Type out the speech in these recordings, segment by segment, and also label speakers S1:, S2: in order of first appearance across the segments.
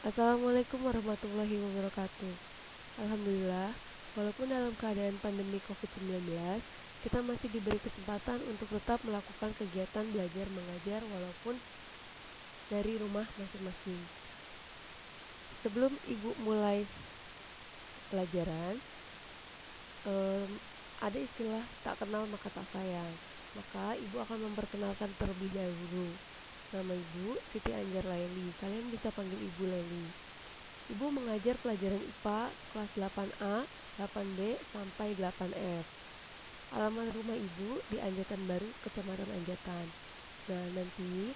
S1: Assalamualaikum warahmatullahi wabarakatuh. Alhamdulillah, walaupun dalam keadaan pandemi COVID-19, kita masih diberi kesempatan untuk tetap melakukan kegiatan belajar mengajar walaupun dari rumah masing-masing. Sebelum Ibu mulai pelajaran, ada istilah tak kenal maka tak sayang. Maka Ibu akan memperkenalkan terlebih dahulu. Nama Ibu Siti Anjar Laili. Kalian bisa panggil Ibu Laili. Ibu mengajar pelajaran IPA kelas 8A, 8B, sampai 8F. Alamat rumah Ibu di Anjatan Baru, Kecamatan Anjatan. Nah, nanti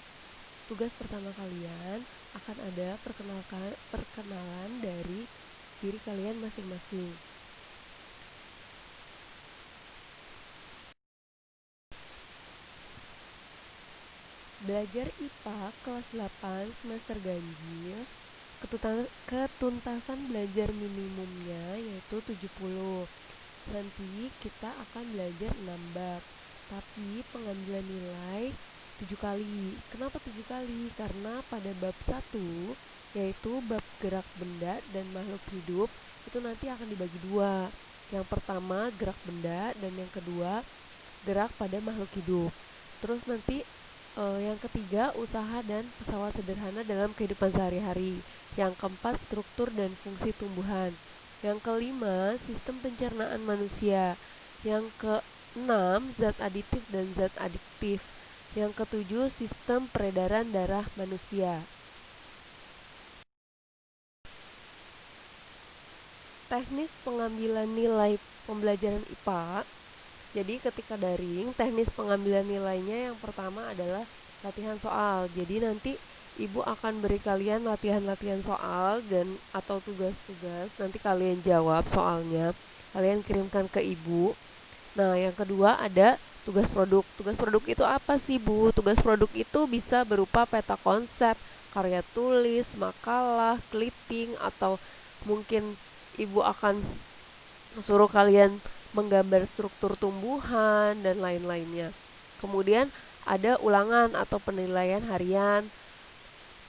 S1: tugas pertama kalian akan ada perkenalan dari diri kalian masing-masing. Belajar IPA kelas 8 semester ganjil, ketuntasan belajar minimumnya yaitu 70. Nanti kita akan belajar 6 bab, tapi pengambilan nilai 7 kali. Kenapa 7 kali? Karena pada bab 1, yaitu bab gerak benda dan makhluk hidup, itu nanti akan dibagi dua. Yang pertama gerak benda dan yang kedua gerak pada makhluk hidup. Terus nanti yang ketiga usaha dan pesawat sederhana dalam kehidupan sehari-hari. Yang keempat struktur dan fungsi tumbuhan. Yang kelima sistem pencernaan manusia. Yang keenam zat aditif dan zat adiktif. Yang ketujuh sistem peredaran darah manusia. Teknis pengambilan nilai pembelajaran IPA. Jadi ketika daring, teknis pengambilan nilainya yang pertama adalah latihan soal. Jadi nanti Ibu akan beri kalian latihan-latihan soal dan atau tugas-tugas. Nanti kalian jawab soalnya, kalian kirimkan ke Ibu. Nah, yang kedua ada tugas produk. Tugas produk itu apa sih, Bu? Tugas produk itu bisa berupa peta konsep, karya tulis, makalah, clipping, atau mungkin Ibu akan suruh kalian menggambar struktur tumbuhan dan lain-lainnya. Kemudian ada ulangan atau penilaian harian,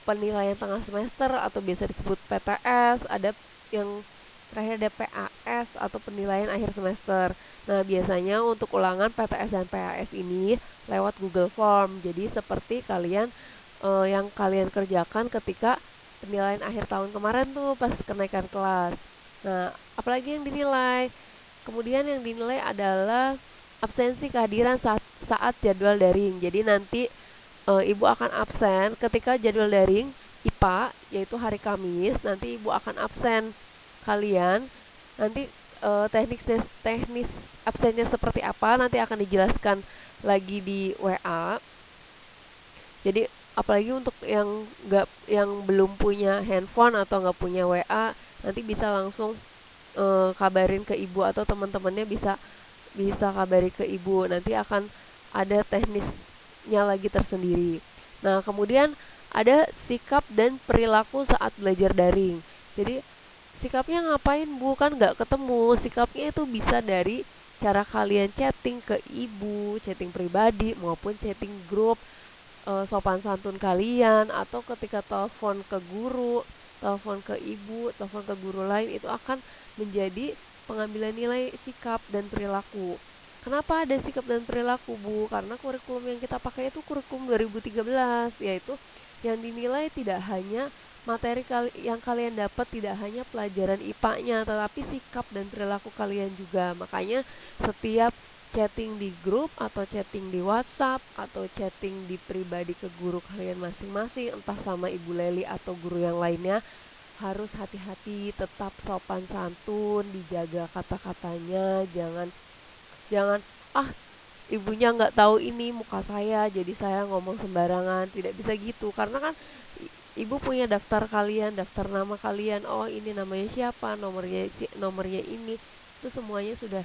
S1: penilaian tengah semester atau biasa disebut PTS, ada yang terakhir ada PAS atau penilaian akhir semester. Nah, biasanya untuk ulangan PTS dan PAS ini lewat Google Form. Jadi seperti kalian yang kalian kerjakan ketika penilaian akhir tahun kemarin tuh pas kenaikan kelas. Nah, apalagi yang dinilai? Kemudian yang dinilai adalah absensi kehadiran saat jadwal daring. Jadi nanti Ibu akan absen ketika jadwal daring IPA yaitu hari Kamis. Nanti Ibu akan absen kalian. Nanti teknis absennya seperti apa nanti akan dijelaskan lagi di WA. Jadi apalagi untuk yang belum punya handphone atau nggak punya WA, nanti bisa langsung kabarin ke Ibu atau teman-temannya bisa kabari ke Ibu. Nanti akan ada teknisnya lagi tersendiri. Nah, kemudian ada sikap dan perilaku saat belajar daring. Jadi sikapnya ngapain, Bu? Kan nggak ketemu. Sikapnya itu bisa dari cara kalian chatting ke Ibu, chatting pribadi maupun chatting grup, sopan santun kalian, atau ketika telepon ke guru, telepon ke Ibu, telepon ke guru lain, itu akan menjadi pengambilan nilai sikap dan perilaku. Kenapa ada sikap dan perilaku, Bu? Karena kurikulum yang kita pakai itu kurikulum 2013, yaitu yang dinilai tidak hanya materi yang kalian dapat, tidak hanya pelajaran IPA-nya, tetapi sikap dan perilaku kalian juga. Makanya setiap chatting di grup atau chatting di WhatsApp atau chatting di pribadi ke guru kalian masing-masing, entah sama Ibu Leli atau guru yang lainnya, harus hati-hati, tetap sopan santun, dijaga kata-katanya, jangan ibunya nggak tahu ini muka saya jadi saya ngomong sembarangan. Tidak bisa gitu, karena kan Ibu punya daftar kalian, daftar nama kalian. Oh, ini namanya siapa, nomornya ini, itu semuanya sudah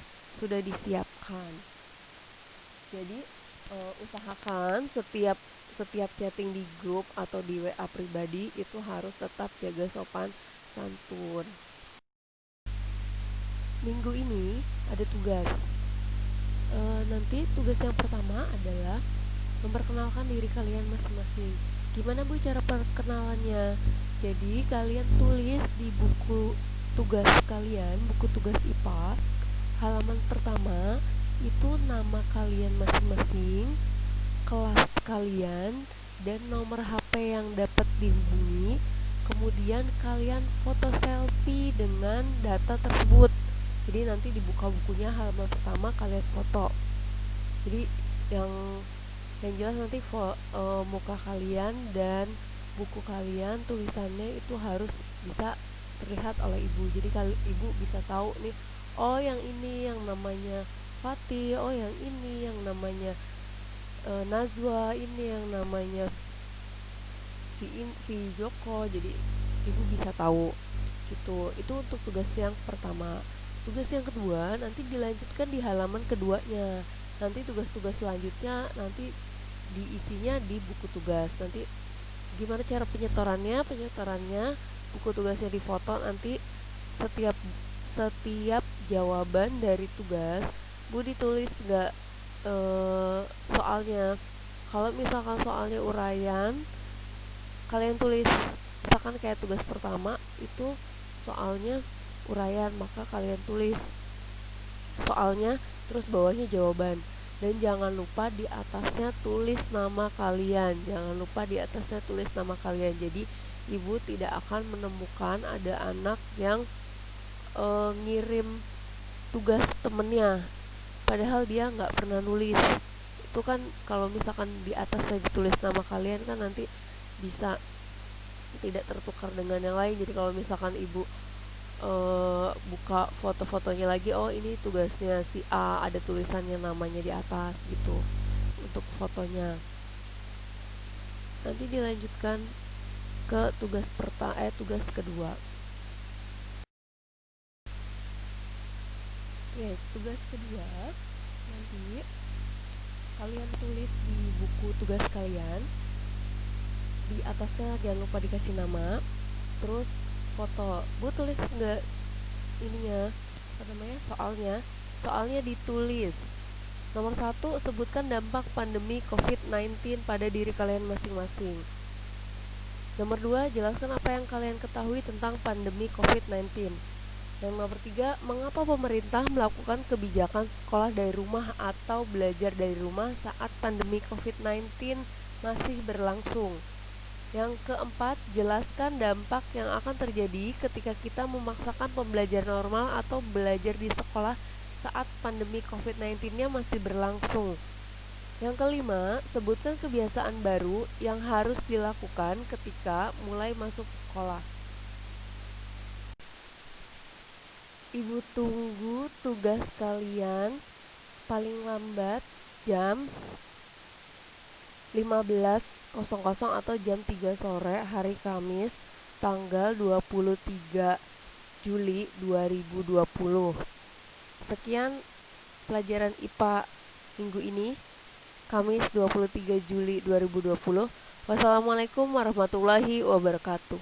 S1: disiapkan. Jadi usahakan setiap chatting di grup atau di WA pribadi itu harus tetap jaga sopan santun. Minggu ini ada tugas. Nanti tugas yang pertama adalah memperkenalkan diri kalian masing-masing. Gimana, Bu, cara perkenalannya? Jadi kalian tulis di buku tugas kalian, buku tugas IPA, halaman pertama itu nama kalian masing-masing, kelas kalian, dan nomor HP yang dapat dihubungi. Kemudian kalian foto selfie dengan data tersebut. Jadi nanti dibuka bukunya halaman pertama kalian foto. Jadi yang jelas nanti muka kalian dan buku kalian tulisannya itu harus bisa terlihat oleh ibu. Jadi kalau ibu bisa tahu nih, oh yang ini yang namanya Fatih, oh yang ini yang namanya Najwa, ini yang namanya Vi Joko. Jadi ibu bisa tahu gitu. Itu untuk tugas yang pertama. Tugas yang kedua nanti dilanjutkan di halaman keduanya. Nanti tugas-tugas selanjutnya nanti diisinya di buku tugas. Nanti gimana cara penyetorannya buku tugasnya difoto. Nanti setiap jawaban dari tugas Bu ditulis nggak soalnya. Kalau misalkan soalnya uraian, kalian tulis misalkan kayak tugas pertama itu soalnya uraian, maka kalian tulis soalnya terus bawahnya jawaban. Dan jangan lupa di atasnya tulis nama kalian. Jadi ibu tidak akan menemukan ada anak yang ngirim tugas temennya padahal dia nggak pernah nulis. Itu kan kalau misalkan di atasnya ditulis nama kalian kan nanti bisa tidak tertukar dengan yang lain. Jadi kalau misalkan ibu buka foto-fotonya lagi, oh ini tugasnya si A, ada tulisannya namanya di atas gitu untuk fotonya. Nanti dilanjutkan ke tugas kedua. Tugas kedua nanti kalian tulis di buku tugas kalian, di atasnya jangan lupa dikasih nama, terus foto. Bu tulis enggak ininya soalnya ditulis. Nomor 1, sebutkan dampak pandemi COVID-19 pada diri kalian masing-masing. Nomor 2, jelaskan apa yang kalian ketahui tentang pandemi COVID-19. Yang nomor 3, mengapa pemerintah melakukan kebijakan sekolah dari rumah atau belajar dari rumah saat pandemi COVID-19 masih berlangsung. Yang keempat, jelaskan dampak yang akan terjadi ketika kita memaksakan pembelajaran normal atau belajar di sekolah saat pandemi COVID-19-nya masih berlangsung. Yang kelima, sebutkan kebiasaan baru yang harus dilakukan ketika mulai masuk sekolah. Ibu tunggu tugas kalian paling lambat jam 15.00 atau jam 3 sore hari Kamis tanggal 23 Juli 2020. Sekian pelajaran IPA minggu ini, Kamis 23 Juli 2020. Wassalamualaikum warahmatullahi wabarakatuh.